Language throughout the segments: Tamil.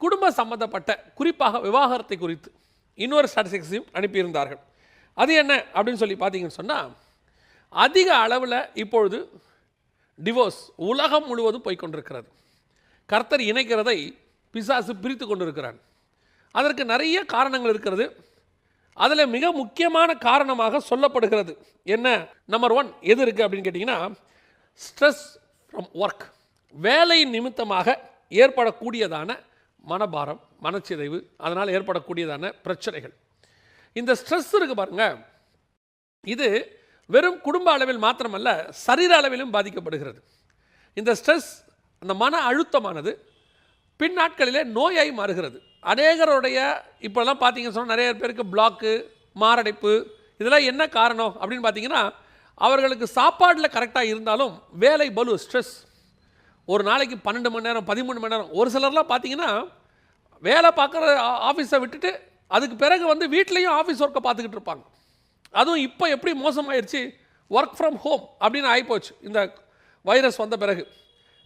குடும்ப சம்பந்தப்பட்ட குறிப்பாக விவாகரத்தை குறித்து இன்னொரு ஸ்டாட்டிஸ்டிக்ஸையும் அனுப்பியிருந்தார்கள். அது என்ன அப்படின்னு சொல்லி பார்த்தீங்கன்னு சொன்னால், அதிக அளவில் இப்பொழுது டிவோர்ஸ் உலகம் முழுவதும் போய்கொண்டிருக்கிறது. கர்த்தர் இணைக்கிறதை பிசாசு பிரித்து கொண்டிருக்கிறான். அதற்கு நிறைய காரணங்கள் இருக்கிறது. அதில் மிக முக்கியமான காரணமாக சொல்லப்படுகிறது என்ன, நம்பர் 1 எது இருக்குது அப்படின்னு கேட்டிங்கன்னா, ஸ்ட்ரெஸ் ஃப்ரம் ஒர்க். வேலை நிமித்தமாக ஏற்படக்கூடியதான மனபாரம், மனச்சிதைவு, அதனால் ஏற்படக்கூடியதான பிரச்சனைகள். இந்த ஸ்ட்ரெஸ் இருக்குது பாருங்கள், இது வெறும் குடும்ப அளவில் மாத்திரமல்ல, சரீர அளவிலும் பாதிக்கப்படுகிறது. இந்த ஸ்ட்ரெஸ், அந்த மன அழுத்தமானது பின் நாட்களிலே நோயாய் மாறுகிறது. அநேகருடைய இப்போல்லாம் பார்த்தீங்கன்னு சொன்னால் நிறைய பேருக்கு பிளாக்கு, மாரடைப்பு, இதெல்லாம் என்ன காரணம் அப்படின்னு பார்த்தீங்கன்னா, அவர்களுக்கு சாப்பாடில் கரெக்டாக இருந்தாலும் வேலை பலு, ஸ்ட்ரெஸ். ஒரு நாளைக்கு 12 மணி நேரம், 13 மணி நேரம். ஒரு சிலர்லாம் பார்த்தீங்கன்னா வேலை பார்க்குற ஆஃபீஸை விட்டுட்டு அதுக்கு பிறகு வீட்லேயும் ஆஃபீஸ் ஒர்க்கை பார்த்துக்கிட்டு இருப்பாங்க. அதுவும் இப்போ எப்படி மோசமாயிருச்சு, ஒர்க் ஃப்ரம் ஹோம் அப்படின்னு ஆகிப்போச்சு. இந்த வைரஸ் வந்த பிறகு,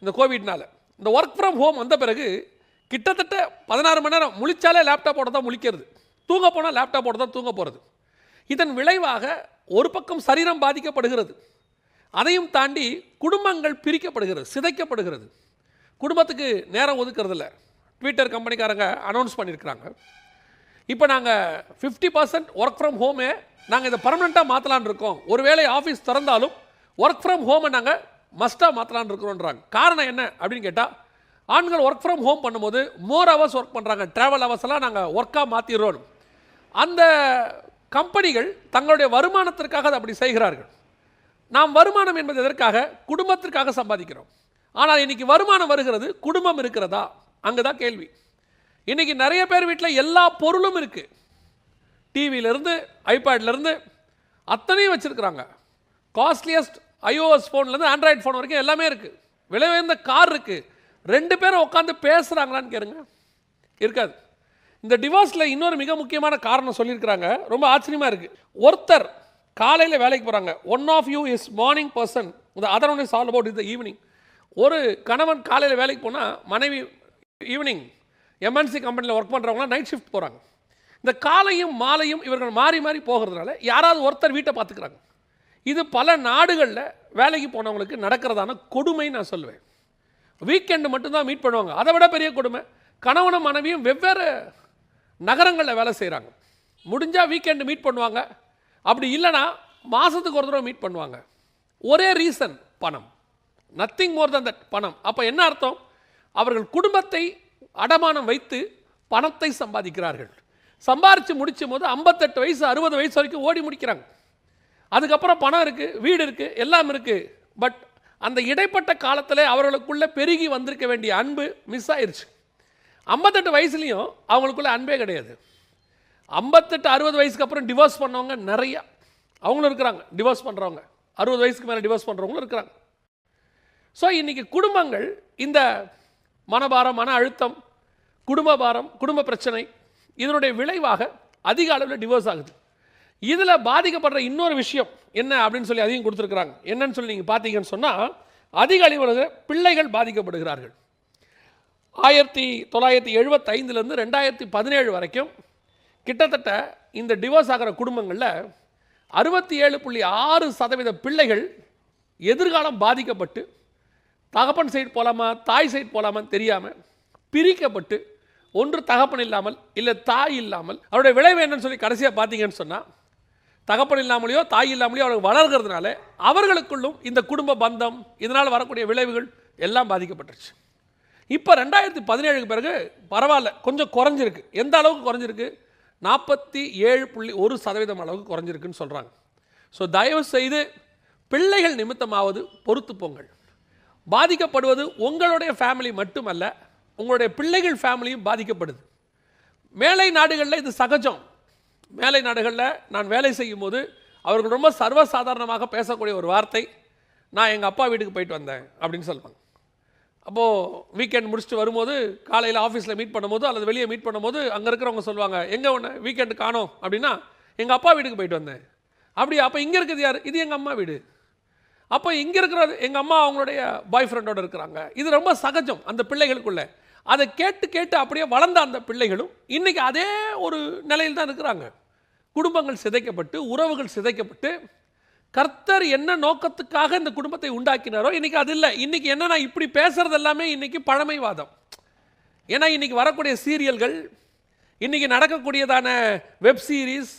இந்த கோவிட்னால் இந்த ஒர்க் ஃப்ரம் ஹோம் வந்த பிறகு கிட்டத்தட்ட 16 மணி நேரம் முழிச்சாலே லேப்டாப்போட தான் முழிக்கிறது, தூங்க போனால் லேப்டாப்போட தான் தூங்க போகிறது. இதன் விளைவாக ஒரு பக்கம் சரீரம் பாதிக்கப்படுகிறது, அதையும் தாண்டி குடும்பங்கள் பிரிக்கப்படுகிறது, சிதைக்கப்படுகிறது. குடும்பத்துக்கு நேரம் ஒதுக்கிறதில்ல. ட்விட்டர் கம்பெனிக்காரங்க அனௌன்ஸ் பண்ணியிருக்கிறாங்க, இப்போ நாங்கள் 50% ஒர்க் ஃப்ரம் ஹோமே நாங்கள் இதை பர்மனெண்ட்டாக மாற்றலான் இருக்கோம். ஒருவேளை ஆஃபீஸ் திறந்தாலும் ஒர்க் ஃப்ரம் ஹோமை நாங்கள் மஸ்ட்டாக மாற்றலான் இருக்கிறோன்றாங்க. காரணம் என்ன அப்படின்னு கேட்டால், ஆண்கள் ஒர்க் ஃப்ரம் ஹோம் பண்ணும்போது மோர் ஹவர்ஸ் ஒர்க் பண்ணுறாங்க, ட்ராவல் ஹவர்ஸ் எல்லாம் நாங்கள் ஒர்க்காக மாற்றிடுறோம். அந்த கம்பெனிகள் தங்களுடைய வருமானத்திற்காக அதை அப்படி செய்கிறார்கள். நாம் வருமானம் என்பது எதற்காக? குடும்பத்திற்காக சம்பாதிக்கிறோம். ஆனால் இன்றைக்கி வருமானம் வருகிறது, குடும்பம் இருக்கிறதா? அங்கே தான் கேள்வி. இன்றைக்கி நிறைய பேர் வீட்டில் எல்லா பொருளும் இருக்குது, டிவியிலேருந்து ஐபேட்லேருந்து அத்தனையும் வச்சுருக்குறாங்க. காஸ்ட்லியஸ்ட் iOS ஃபோன்லேருந்து ஆண்ட்ராய்டு ஃபோன் வரைக்கும் எல்லாமே இருக்குது. விலை உயர்ந்த கார் இருக்குது. 2 பேரும் உட்காந்து பேசுகிறாங்களான்னு கேளுங்க, இருக்காது. இந்த டிவோர்ஸில் இன்னொரு மிக முக்கியமான காரணம் சொல்லியிருக்கிறாங்க, ரொம்ப ஆச்சரியமாக இருக்குது. ஒருத்தர் காலையில் வேலைக்கு போகிறாங்க, one of you is morning person, இந்த other one is all about இந்த ஈவினிங். ஒரு கணவன் காலையில் வேலைக்கு போனால் மனைவி ஈவினிங் எம்என்சி கம்பெனியில் ஒர்க் பண்ணுறவங்களாம் நைட் ஷிஃப்ட் போகிறாங்க. இந்த காலையும் மாலையும் இவர்கள் மாறி மாறி போகிறதுனால யாராவது ஒருத்தர் வீட்டை பார்த்துக்கிறாங்க. இது பல நாடுகளில் வேலைக்கு போனவங்களுக்கு நடக்கிறதான கொடுமை நான் சொல்லுவேன். வீக்கெண்டு மட்டும்தான் மீட் பண்ணுவாங்க. அதை விட பெரிய கொடுமை, கணவனும் மனைவியும் வெவ்வேறு நகரங்களில் வேலை செய்கிறாங்க. முடிஞ்சால் வீக்கெண்டு மீட் பண்ணுவாங்க, அப்படி இல்லைனா மாதத்துக்கு ஒரு தடவை மீட் பண்ணுவாங்க. ஒரே ரீசன், பணம். நத்திங் மோர் தன் தட், பணம். அப்போ என்ன அர்த்தம்? அவர்கள் குடும்பத்தை அடமானம் வைத்து பணத்தை சம்பாதிக்கிறார்கள். சம்பாரித்து முடிச்சும் போது 58 வயசு 60 வயசு வரைக்கும் ஓடி முடிக்கிறாங்க. அதுக்கப்புறம் பணம் இருக்குது, வீடு இருக்குது, எல்லாம் இருக்குது. பட் அந்த இடைப்பட்ட காலத்தில் அவர்களுக்குள்ளே பெருகி வந்திருக்க வேண்டிய அன்பு மிஸ் ஆயிடுச்சு. 58 வயசுலேயும் அவங்களுக்குள்ள அன்பே கிடையாது. 58 60 வயசுக்கு அப்புறம் டிவோர்ஸ் பண்ணவங்க நிறையா, அவங்களும் இருக்கிறாங்க. டிவோர்ஸ் பண்ணுறவங்க 60 வயசுக்கு மேலே டிவோர்ஸ் பண்ணுறவங்களும் இருக்கிறாங்க. ஸோ இன்றைக்கி குடும்பங்கள் இந்த மனபாரம், மன அழுத்தம், குடும்ப பாரம், குடும்ப பிரச்சனை, இதனுடைய விளைவாக அதிக அளவில் டிவோர்ஸ் ஆகுது. இதில் பாதிக்கப்படுற இன்னொரு விஷயம் என்ன அப்படின்னு சொல்லி அதையும் கொடுத்துருக்குறாங்க. என்னன்னு சொல்லி நீங்கள் பார்த்தீங்கன்னு சொன்னால், அதிக அளவில் பிள்ளைகள் பாதிக்கப்படுகிறார்கள். 1975லேருந்து 2017 வரைக்கும் கிட்டத்தட்ட இந்த டிவோர்ஸ் ஆகிற குடும்பங்களில் 67.6% பிள்ளைகள் எதிர்காலம் பாதிக்கப்பட்டு தகப்பன் சைடு போகலாமா தாய் சைடு போகலாமான்னு தெரியாமல் பிரிக்கப்பட்டு, ஒன்று தகப்பன் இல்லாமல் இல்லை தாய் இல்லாமல், அவருடைய விளைவு என்னன்னு சொல்லி கடைசியாக பார்த்தீங்கன்னு சொன்னால், தகப்பன் இல்லாமலையோ தாய் இல்லாமலையோ அவர்கள் வளர்கிறதுனால அவர்களுக்குள்ளும் இந்த குடும்ப பந்தம், இதனால் வரக்கூடிய விளைவுகள் எல்லாம் பாதிக்கப்பட்டுருச்சு. இப்போ 2017க்கு பிறகு பரவாயில்ல, கொஞ்சம் குறைஞ்சிருக்கு. எந்த அளவுக்கு குறைஞ்சிருக்கு? 47.1% அளவுக்கு குறைஞ்சிருக்குன்னு சொல்கிறாங்க. ஸோ தயவு செய்து பிள்ளைகள் நிமித்தமாவது பொறுத்து போங்கள். பாதிக்கப்படுவது உங்களுடைய ஃபேமிலி மட்டுமல்ல, உங்களுடைய பிள்ளைகள் ஃபேமிலியும் பாதிக்கப்படுது. மேலை நாடுகளில் இது சகஜம். மேலை நாடுகளில் நான் வேலை செய்யும் போது அவர்கள் ரொம்ப சர்வசாதாரணமாக பேசக்கூடிய ஒரு வார்த்தை, நான் எங்கள் அப்பா வீட்டுக்கு போயிட்டு வந்தேன் அப்படின்னு சொல்லுவாங்க. அப்போது வீக்கெண்ட் முடிச்சுட்டு வரும்போது, காலையில் ஆஃபீஸில் மீட் பண்ணும்போது அல்லது வெளியே மீட் பண்ணும்போது அங்கே இருக்கிறவங்க சொல்லுவாங்க, எங்கே ஒன்று வீக்கெண்டு காணோம் அப்படின்னா, எங்கள் அப்பா வீட்டுக்கு போயிட்டு வந்தேன். அப்படியா? அப்போ இங்கே இருக்குது யார்? இது எங்கள் அம்மா வீடு. அப்போ இங்கே இருக்கிறது எங்கள் அம்மா அவங்களுடைய பாய் ஃப்ரெண்டோடு இருக்கிறாங்க. இது ரொம்ப சகஜம் அந்த பிள்ளைகளுக்குள்ள. அதை கேட்டு கேட்டு அப்படியே வளர்ந்த அந்த பிள்ளைகளும் இன்னைக்கு அதே ஒரு நிலையில் தான் இருக்கிறாங்க. குடும்பங்கள் சிதைக்கப்பட்டு, உறவுகள் சிதைக்கப்பட்டு, கர்த்தர் என்ன நோக்கத்துக்காக இந்த குடும்பத்தை உண்டாக்கினாரோ இன்னைக்கு அது இல்லை. இன்னைக்கு என்னன்னா இப்படி பேசுறது எல்லாமே இன்னைக்கு பழமைவாதம். ஏன்னா இன்னைக்கு வரக்கூடிய சீரியல்கள், இன்னைக்கு நடக்கக்கூடியதான வெப் சீரிஸ்,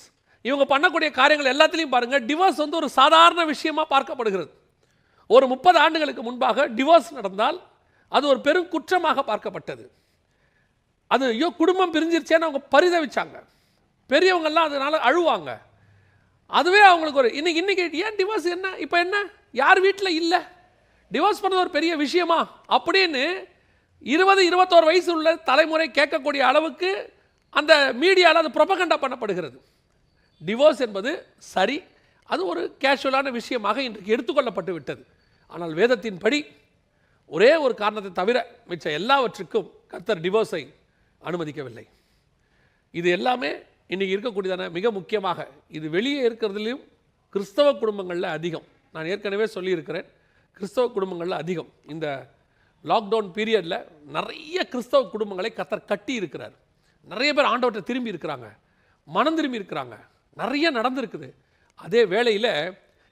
இவங்க பண்ணக்கூடிய காரியங்கள் எல்லாத்துலேயும் பாருங்க, டிவோர்ஸ் வந்து ஒரு சாதாரண விஷயமா பார்க்கப்படுகிறது. ஒரு 30 ஆண்டுகளுக்கு முன்பாக டிவோர்ஸ் நடந்தால் அது ஒரு பெரும் குற்றமாக பார்க்கப்பட்டது. அது ஐயோ குடும்பம் பிரிஞ்சிருச்சேன்னு அவங்க பரிதவிச்சாங்க. பெரியவங்கெல்லாம் அதனால அழுவாங்க. அதுவே அவங்களுக்கு ஒரு இன்னைக்கு ஏன் டிவோர்ஸ் என்ன, இப்போ என்ன, யார் வீட்டில் இல்லை, டிவோர்ஸ் பண்ணது ஒரு பெரிய விஷயமா அப்படின்னு 20-21 வயசு உள்ள தலைமுறை கேட்கக்கூடிய அளவுக்கு அந்த மீடியாவில் அது ப்ரொபகண்டா பண்ணப்படுகிறது. டிவோர்ஸ் என்பது சரி, அது ஒரு கேஷுவலான விஷயமாக இன்றைக்கு எடுத்துக்கொள்ளப்பட்டு விட்டது. ஆனால் வேதத்தின்படி ஒரே ஒரு காரணத்தை தவிர மிச்ச எல்லாவற்றுக்கும் கர்த்தர் டிவோர்ஸை அனுமதிக்கவில்லை. இது எல்லாமே இன்றைக்கி இருக்கக்கூடியதான மிக முக்கியமாக இது வெளியே இருக்கிறதுலையும் கிறிஸ்தவ குடும்பங்களில் அதிகம். நான் ஏற்கனவே சொல்லியிருக்கிறேன், கிறிஸ்தவ குடும்பங்களில் அதிகம். இந்த லாக்டவுன் பீரியடில் நிறைய கிறிஸ்தவ குடும்பங்களை கர்த்தர் கட்டி இருக்கிறார். நிறைய பேர் ஆண்டவர்கிட்ட திரும்பி இருக்கிறாங்க, மனம் திரும்பி இருக்கிறாங்க, நிறைய நடந்திருக்குது. அதே வேளையில்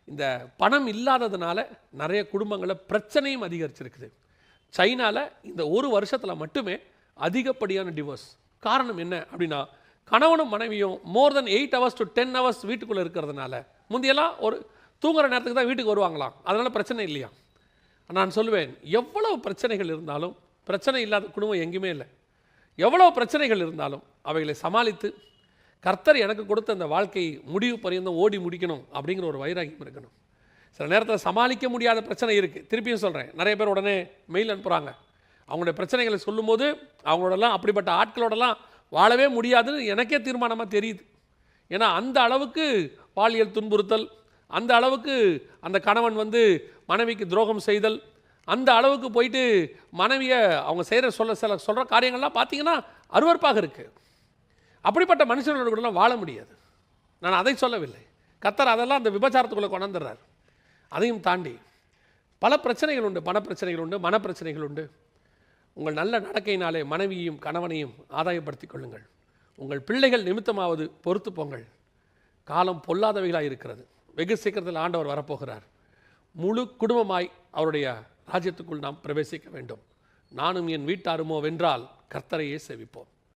இந்த பணம் இல்லாததுனால நிறைய குடும்பங்களில் பிரச்சனையும் அதிகரிச்சிருக்குது. சைனாவில் இந்த ஒரு வருஷத்தில் மட்டுமே அதிகப்படியான டிவோர்ஸ். காரணம் என்ன அப்படின்னா, கணவனும் மனைவியும் மோர் தென் 8 hours to 10 hours வீட்டுக்குள்ளே இருக்கிறதுனால. முந்தையெல்லாம் ஒரு தூங்குற நேரத்துக்கு தான் வீட்டுக்கு வருவாங்களாம், அதனால் பிரச்சனை இல்லையா. நான் சொல்லுவேன், எவ்வளவு பிரச்சனைகள் இருந்தாலும் பிரச்சனை இல்லாத குடும்பம் எங்கேயுமே இல்லை. எவ்வளவு பிரச்சனைகள் இருந்தாலும் அவைகளை சமாளித்து கர்த்தர் எனக்கு கொடுத்த அந்த வாழ்க்கையை முடிவு பரியந்தம் ஓடி முடிக்கணும் அப்படிங்கிற ஒரு வைராகியம் இருக்கணும். சில நேரத்தில் சமாளிக்க முடியாத பிரச்சனை இருக்குது. திருப்பியும் சொல்கிறேன், நிறைய பேர் உடனே மெயில் அனுப்புகிறாங்க. அவங்களுடைய பிரச்சனைகளை சொல்லும்போது அவங்களோடலாம் அப்படிப்பட்ட ஆட்களோடலாம் வாழவே முடியாதுன்னு எனக்கே தீர்மானமாக தெரியுது. ஏன்னா அந்த அளவுக்கு பாலியல் துன்புறுத்தல், அந்த அளவுக்கு அந்த கணவன் வந்து மனைவிக்கு துரோகம் செய்தல், அந்த அளவுக்கு போயிட்டு மனைவியை அவங்க சொல்கிற காரியங்கள்லாம் பார்த்தீங்கன்னா அருவருப்பாக இருக்குது. அப்படிப்பட்ட மனுஷர்களோட கூடலாம் வாழ முடியாது. நான் அதை சொல்லவில்லை. கர்த்தர் அதெல்லாம் அந்த விபச்சாரத்துக்குள்ளே கொண்டாந்துடுறார். அதையும் தாண்டி பல பிரச்சனைகள் உண்டு. பணப்பிரச்சனைகள் உண்டு, மனப்பிரச்சனைகள் உண்டு. உங்கள் நல்ல நடக்கையினாலே மனைவியையும் கணவனையும் ஆதாயப்படுத்திக் கொள்ளுங்கள். உங்கள் பிள்ளைகள் நிமித்தமாவது பொறுத்து போங்கள். காலம் பொல்லாதவைகளாக இருக்கிறது. வெகு சீக்கிரத்தில் ஆண்டவர் வரப்போகிறார். முழு குடும்பமாய் அவருடைய ராஜ்யத்துக்குள் நாம் பிரவேசிக்க வேண்டும். நானும் என் வீட்டாருமோ வென்றால் கர்த்தரையே சேவிப்போம்.